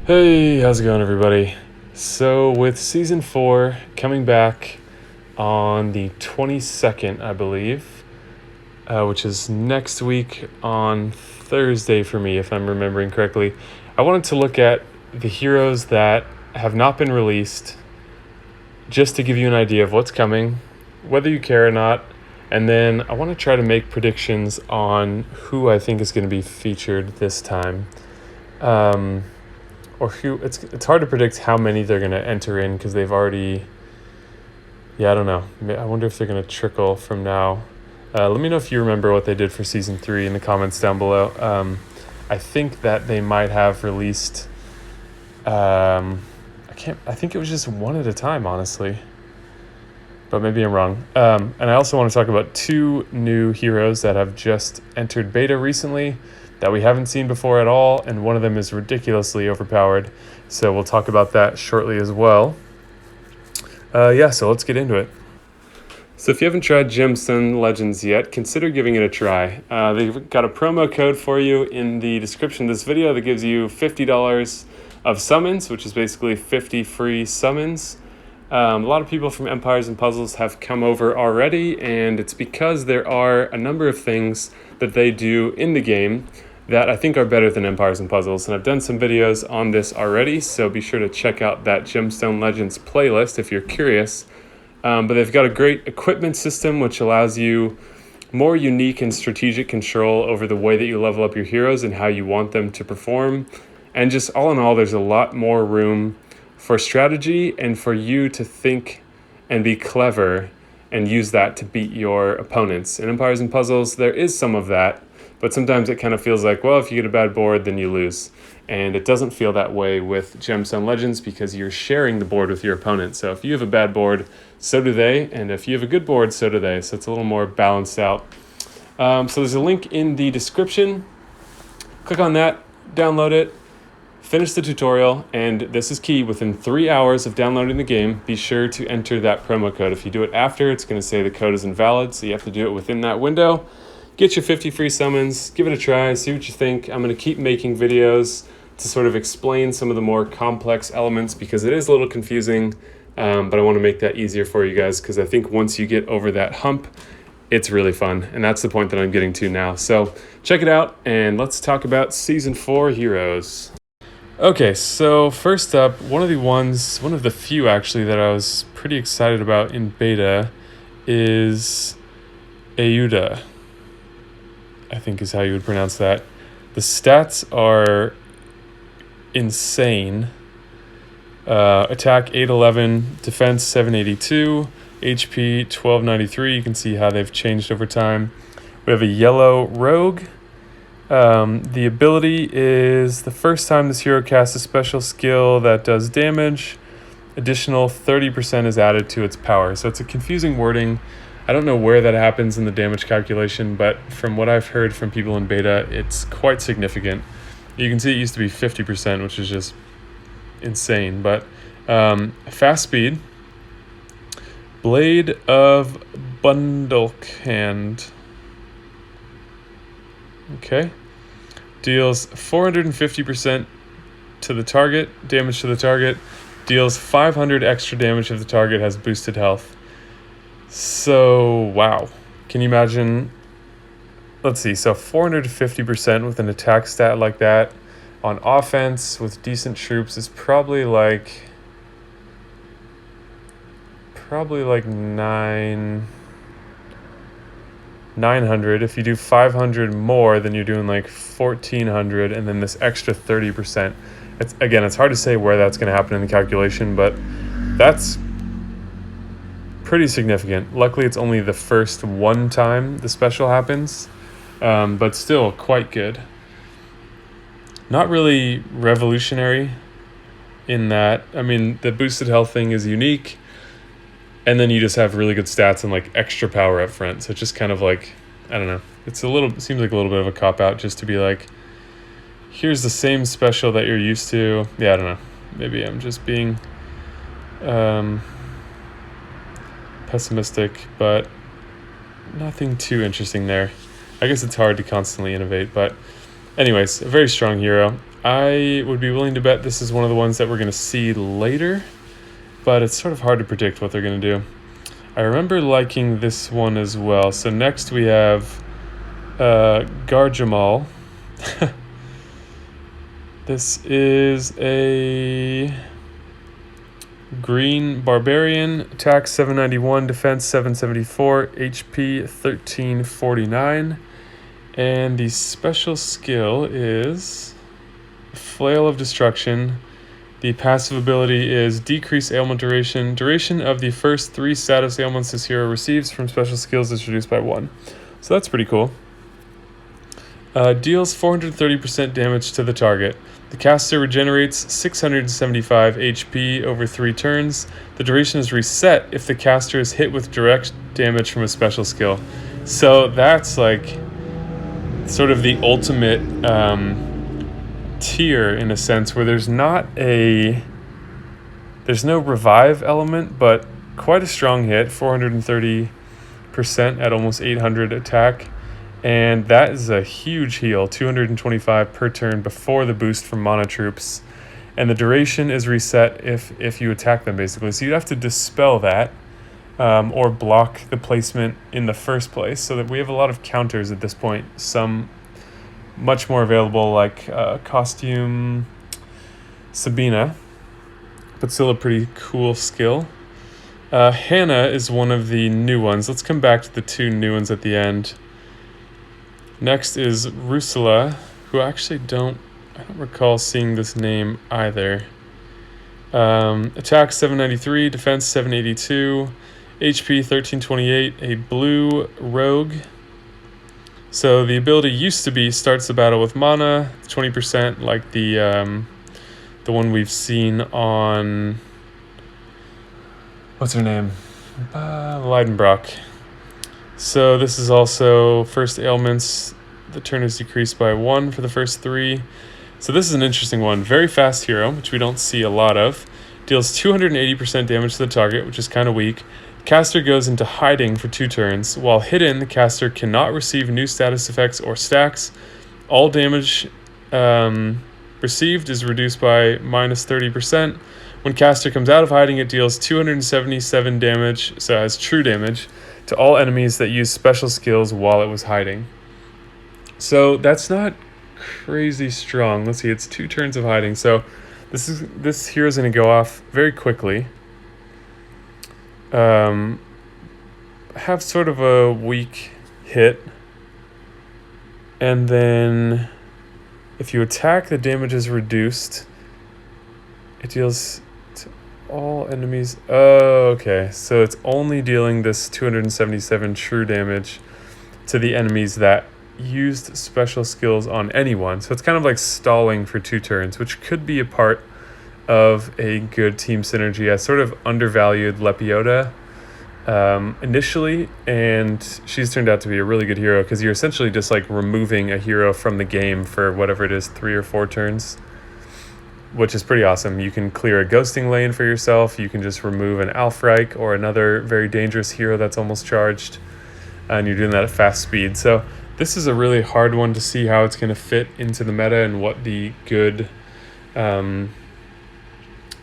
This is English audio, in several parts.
Hey, how's it going, everybody? So, with season 4 coming back on the 22nd, I believe, which is next week on Thursday for me, if I'm remembering correctly, I wanted to look at the heroes that have not been released just to give you an idea of what's coming, whether you care or not, and then I want to try to make predictions on who I think is going to be featured this time. Or who it's hard to predict how many they're going to enter in because they've already, I don't know. I wonder if they're going to trickle from now. Let me know if you remember what they did for season 3 in the comments down below. I think that they might have released, I think it was just one at a time, honestly, but maybe I'm wrong. And I also want to talk about 2 new heroes that have just entered beta recently that we haven't seen before at all, and one of them is ridiculously overpowered. So we'll talk about that shortly as well. So let's get into it. So if you haven't tried Gemstone Legends yet, consider giving it a try. They've got a promo code for you in the description of this video that gives you $50 of summons, which is basically 50 free summons. A lot of people from Empires and Puzzles have come over already, and it's because there are a number of things that they do in the game that I think are better than Empires and Puzzles. And I've done some videos on this already, so be sure to check out that Gemstone Legends playlist if you're curious. But they've got a great equipment system which allows you more unique and strategic control over the way that you level up your heroes and how you want them to perform. And just all in all, there's a lot more room for strategy and for you to think and be clever and use that to beat your opponents. In Empires and Puzzles, there is some of that, but sometimes it kind of feels like, well, if you get a bad board, then you lose. And it doesn't feel that way with Gemstone Legends because you're sharing the board with your opponent. So if you have a bad board, so do they. And if you have a good board, so do they. So it's a little more balanced out. So there's a link in the description. Click on that, download it, finish the tutorial, and this is key. Within 3 hours of downloading the game, be sure to enter that promo code. If you do it after, it's going to say the code is invalid, so you have to do it within that window. Get your 50 free summons, give it a try, see what you think. I'm going to keep making videos to sort of explain some of the more complex elements because it is a little confusing, but I want to make that easier for you guys because I think once you get over that hump, it's really fun, and that's the point that I'm getting to now. So check it out, and let's talk about Season 4 heroes. Okay, so first up, one of the few actually that I was pretty excited about in beta is ayuda, I think is how you would pronounce that. The stats are insane. Attack 811, defense 782, HP 1293. You can see how they've changed over time. We have a yellow rogue. The ability is the first time this hero casts a special skill that does damage, additional 30% is added to its power. So it's a confusing wording. I don't know where that happens in the damage calculation, but from what I've heard from people in beta, it's quite significant. You can see it used to be 50%, which is just insane. But fast speed, Blade of Bundlehand. Okay. Deals 450% to the target, damage to the target. Deals 500 extra damage if the target has boosted health. So, wow. Can you imagine? Let's see. So 450% with an attack stat like that on offense with decent troops is probably like 900. If you do 500 more, then you're doing like 1400, and then this extra 30%. It's hard to say where that's going to happen in the calculation, but that's pretty significant. Luckily, it's only the first one time the special happens, but still quite good. Not really revolutionary in that, I mean, the boosted health thing is unique, and then you just have really good stats and like extra power up front. So it's just kind of like, I don't know. It seems like a little bit of a cop-out just to be like, here's the same special that you're used to. Yeah, I don't know. Maybe I'm just being pessimistic, but nothing too interesting there. I guess it's hard to constantly innovate, but anyways, a very strong hero. I would be willing to bet this is one of the ones that we're going to see later, but it's sort of hard to predict what they're going to do. I remember liking this one as well. So next we have garjamal. This is a green barbarian, attack 791, defense 774, HP 1349, and the special skill is Flail of Destruction. The passive ability is decrease ailment duration. Duration of the first 3 status ailments this hero receives from special skills is reduced by 1. So that's pretty cool. Deals 430% damage to the target. The caster regenerates 675 HP over 3 turns. The duration is reset if the caster is hit with direct damage from a special skill. So that's like sort of the ultimate tier in a sense, where there's no revive element, but quite a strong hit, 430% at almost 800 attack. And that is a huge heal, 225 per turn before the boost from mana troops. And the duration is reset if you attack them, basically. So you'd have to dispel that or block the placement in the first place, so that we have a lot of counters at this point. Some much more available, like Costume Sabina, but still a pretty cool skill. Hannah is one of the new ones. Let's come back to the 2 new ones at the end. Next is Rusella, who I actually don't recall seeing this name either. Attack 793, defense 782, HP 1328, a blue rogue. So the ability used to be starts the battle with mana, 20%, like the one we've seen on, what's her name? Leidenbrock. So this is also first ailments. The turn is decreased by 1 for the first 3. So this is an interesting one. Very fast hero, which we don't see a lot of. Deals 280% damage to the target, which is kind of weak. Caster goes into hiding for 2 turns. While hidden, the caster cannot receive new status effects or stacks. All damage received is reduced by minus 30%. When caster comes out of hiding, it deals 277 damage, so it has true damage, to all enemies that use special skills while it was hiding. So that's not crazy strong. Let's see, it's 2 turns of hiding. So this hero's going to go off very quickly. Have sort of a weak hit, and then if you attack, the damage is reduced. It deals to all enemies. Oh, okay, so it's only dealing this 277 true damage to the enemies that used special skills on anyone. So it's kind of like stalling for 2 turns, which could be a part of a good team synergy. I sort of undervalued Lepiota initially, and she's turned out to be a really good hero, because you're essentially just like removing a hero from the game for whatever it is, 3 or 4 turns, which is pretty awesome. You can clear a ghosting lane for yourself. You can just remove an Alfreich or another very dangerous hero that's almost charged, and you're doing that at fast speed. So this is a really hard one to see how it's going to fit into the meta and what the good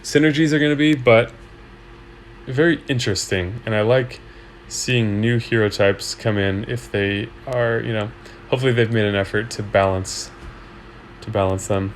synergies are going to be, but very interesting. And I like seeing new hero types come in if they are, hopefully they've made an effort to balance them.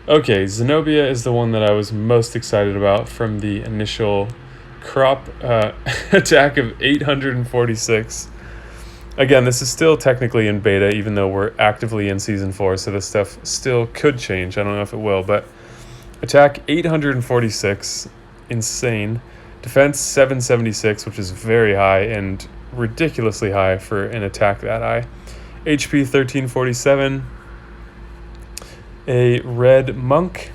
Okay, Zenobia is the one that I was most excited about from the initial crop. Attack of 846. Again, this is still technically in beta, even though we're actively in Season 4, so this stuff still could change. I don't know if it will, but attack 846, insane. Defense 776, which is very high and ridiculously high for an attack that high. HP 1347. A red monk.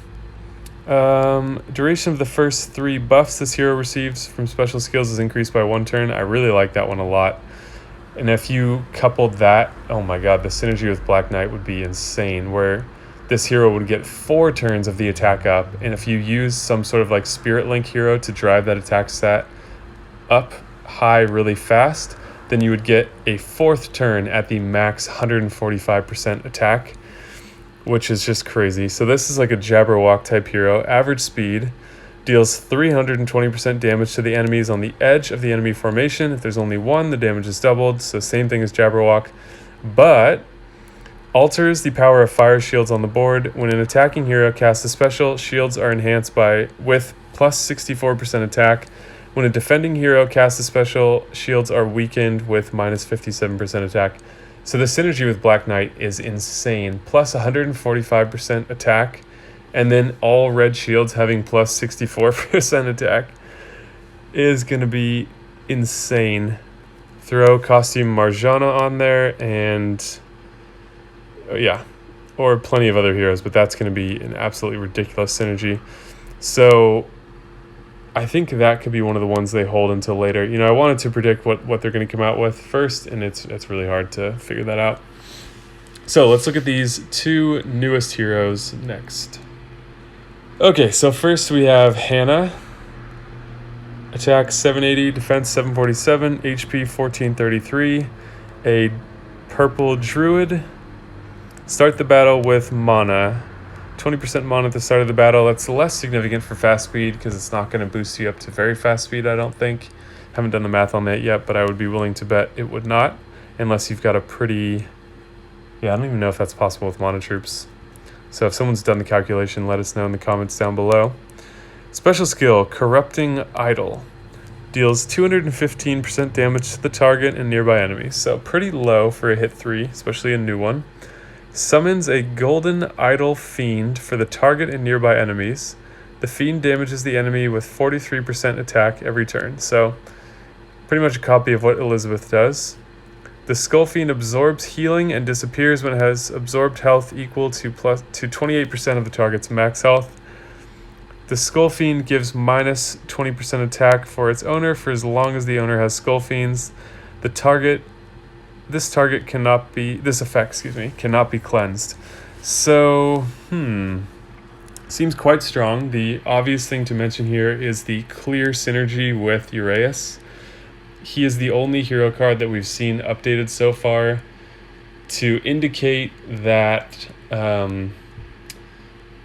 Duration of the first 3 buffs this hero receives from special skills is increased by 1 turn. I really like that one a lot. And if you coupled that, oh my god, the synergy with Black Knight would be insane, where this hero would get 4 turns of the attack up, and if you use some sort of like Spirit Link hero to drive that attack stat up high really fast, then you would get a 4th turn at the max 145% attack. which is just crazy. So this is like a Jabberwock type hero. Average speed, deals 320% damage to the enemies on the edge of the enemy formation. If there's only one, the damage is doubled. So same thing as Jabberwock, but alters the power of fire shields on the board. When an attacking hero casts a special, shields are enhanced with plus 64% attack. When a defending hero casts a special, shields are weakened with minus 57% attack. So the synergy with Black Knight is insane. Plus 145% attack, and then all red shields having plus 64% attack is going to be insane. Throw costume Marjana on there, and yeah, or plenty of other heroes, but that's going to be an absolutely ridiculous synergy. So I think that could be one of the ones they hold until later. You know, I wanted to predict what they're going to come out with first, and it's really hard to figure that out. So let's look at these two newest heroes next. Okay, so first we have Hannah. Attack 780, defense 747, HP 1433. A purple druid. Start the battle with mana. 20% mana at the start of the battle. That's less significant for fast speed because it's not going to boost you up to very fast speed, I don't think. Haven't done the math on that yet, but I would be willing to bet it would not, unless you've got a pretty... Yeah, I don't even know if that's possible with mana troops. So if someone's done the calculation, let us know in the comments down below. Special skill, Corrupting Idol. Deals 215% damage to the target and nearby enemies. So pretty low for a hit 3, especially a new one. Summons a golden idol fiend for the target and nearby enemies. The fiend damages the enemy with 43% attack every turn. So pretty much a copy of what Elizabeth does. The Skull Fiend absorbs healing and disappears when it has absorbed health equal to 28% of the target's max health. The Skull Fiend gives minus 20% attack for its owner for as long as the owner has Skull Fiends. This effect cannot be cleansed. So, seems quite strong. The obvious thing to mention here is the clear synergy with Uraeus. He is the only hero card that we've seen updated so far to indicate that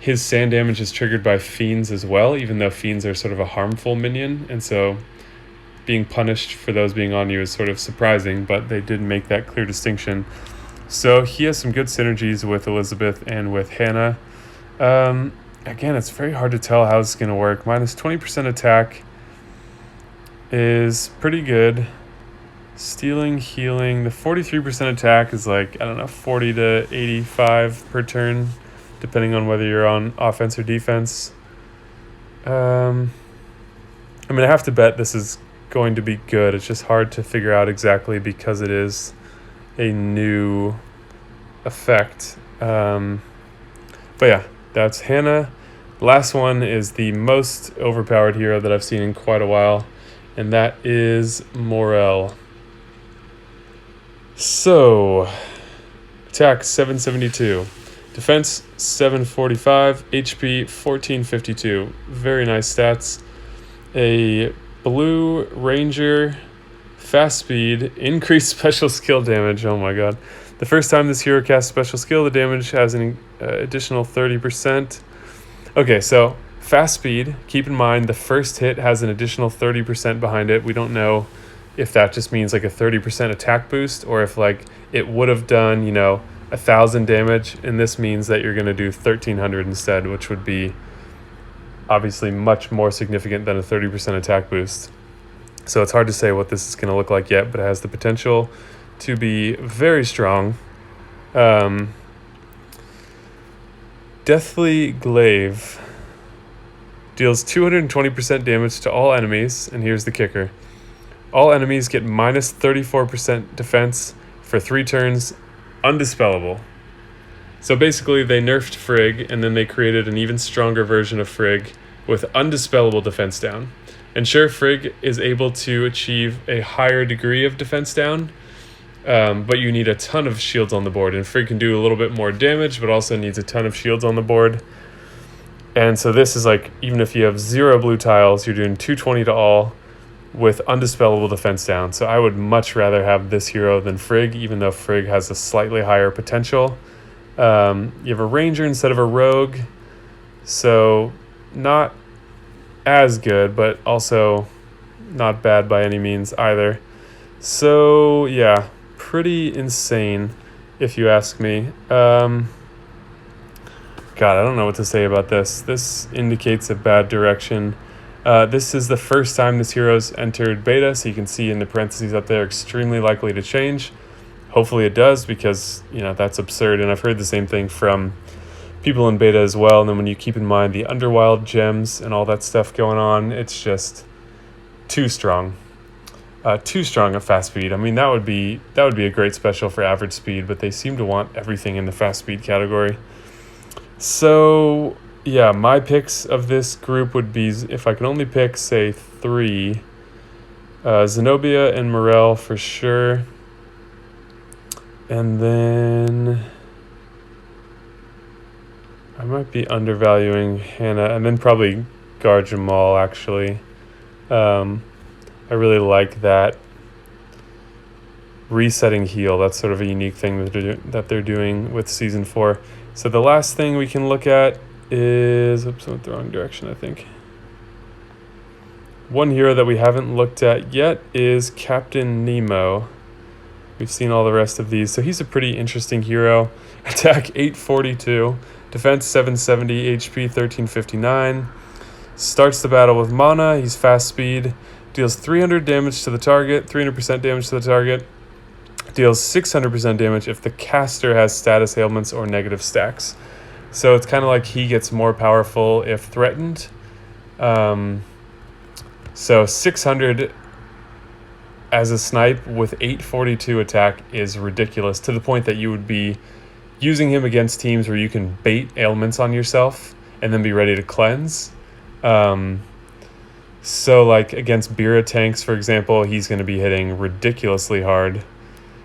his sand damage is triggered by fiends as well, even though fiends are sort of a harmful minion, and so being punished for those being on you is sort of surprising, but they did make that clear distinction. So he has some good synergies with Elizabeth and with Hannah. Again, it's very hard to tell how it's going to work. Minus 20% attack is pretty good. Stealing, healing. The 43% attack is like, I don't know, 40 to 85 per turn, depending on whether you're on offense or defense. I have to bet this is going to be good. It's just hard to figure out exactly because it is a new effect. But yeah, that's Hannah. Last one is the most overpowered hero that I've seen in quite a while, and that is Morel. So, attack 772, defense 745, HP 1452. Very nice stats. A blue ranger, fast speed, increased special skill damage. Oh my god. The first time this hero casts special skill, the damage has an additional 30%. Okay, so fast speed, keep in mind the first hit has an additional 30% behind it. We don't know if that just means like a 30% attack boost or if like it would have done, 1,000 damage, and this means that you're going to do 1,300 instead, which would be obviously much more significant than a 30% attack boost. So it's hard to say what this is going to look like yet, but it has the potential to be very strong. Deathly Glaive deals 220% damage to all enemies, and here's the kicker. All enemies get minus 34% defense for 3 turns, undispellable. So basically they nerfed Frigg, and then they created an even stronger version of Frigg with undispellable defense down. And sure, Frigg is able to achieve a higher degree of defense down, but you need a ton of shields on the board, and Frigg can do a little bit more damage, but also needs a ton of shields on the board. And so this is like, even if you have 0 blue tiles, you're doing 220 to all with undispellable defense down. So I would much rather have this hero than Frigg, even though Frigg has a slightly higher potential. You have a ranger instead of a rogue, so not as good, but also not bad by any means either. So yeah, pretty insane if you ask me. God, I don't know what to say about this. This indicates a bad direction. This is the first time this hero's entered beta, so you can see in the parentheses up there, extremely likely to change. Hopefully it does, because that's absurd, and I've heard the same thing from people in beta as well. And then when you keep in mind the Underwild gems and all that stuff going on, it's just too strong. Too strong at fast speed. I mean, that would be a great special for average speed, but they seem to want everything in the fast speed category. So yeah, my picks of this group would be, if I can only pick, say, 3, Zenobia and Morel for sure. And then I might be undervaluing Hannah, and then probably Garjamal, actually. I really like that resetting heal. That's sort of a unique thing that they're doing with Season 4. So the last thing we can look at is... Oops, I went the wrong direction, I think. One hero that we haven't looked at yet is Captain Nemo. We've seen all the rest of these. So he's a pretty interesting hero. Attack 842, defense 770, HP 1359. Starts the battle with mana. He's fast speed. Deals 300 damage to the target, 300% damage to the target. Deals 600% damage if the caster has status ailments or negative stacks. So it's kind of like he gets more powerful if threatened. So 600 as a snipe with 842 attack is ridiculous, to the point that you would be using him against teams where you can bait ailments on yourself and then be ready to cleanse. So like against Bira tanks, for example, he's going to be hitting ridiculously hard.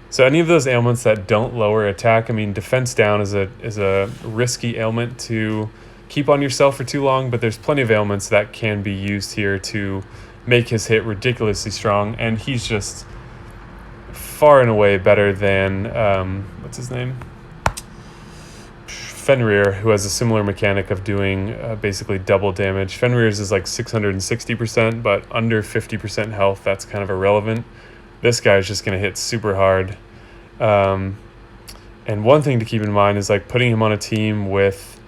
So any of those ailments that don't lower attack, I mean, defense down is a risky ailment to keep on yourself for too long, but there's plenty of ailments that can be used here to make his hit ridiculously strong, and he's just far and away better than, what's his name? Fenrir, who has a similar mechanic of doing basically double damage. Fenrir's is like 660%, but under 50% health, that's kind of irrelevant. This guy is just going to hit super hard. And one thing to keep in mind is like putting him on a team with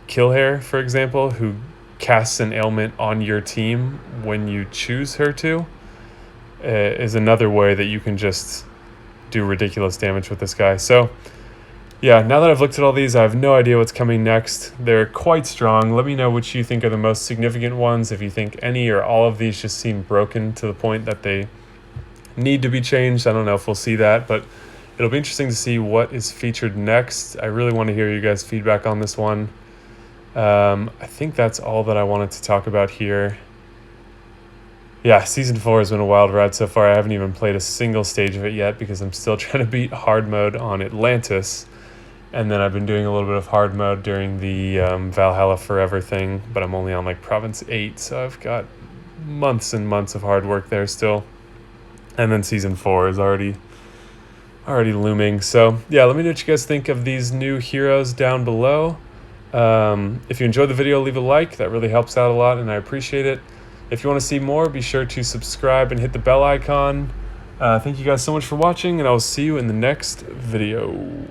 Killhair, for example, who casts an ailment on your team when you choose her to, is another way that you can just do ridiculous damage with this guy. So yeah, now that I've looked at all these, I have no idea what's coming next. They're quite strong. Let me know which you think are the most significant ones. If you think any or all of these just seem broken to the point that they need to be changed, I don't know if we'll see that, but it'll be interesting to see what is featured next. I really want to hear you guys' feedback on this one. I think that's all that I wanted to talk about here. Yeah, Season 4 has been a wild ride so far. I haven't even played a single stage of it yet because I'm still trying to beat hard mode on Atlantis. And then I've been doing a little bit of hard mode during the Valhalla Forever thing, but I'm only on like Province 8, so I've got months and months of hard work there still. And then Season 4 is already looming. So yeah, let me know what you guys think of these new heroes down below. If you enjoyed the video, leave a like. That really helps out a lot, and I appreciate it. If you want to see more, be sure to subscribe and hit the bell icon. Thank you guys so much for watching, and I will see you in the next video.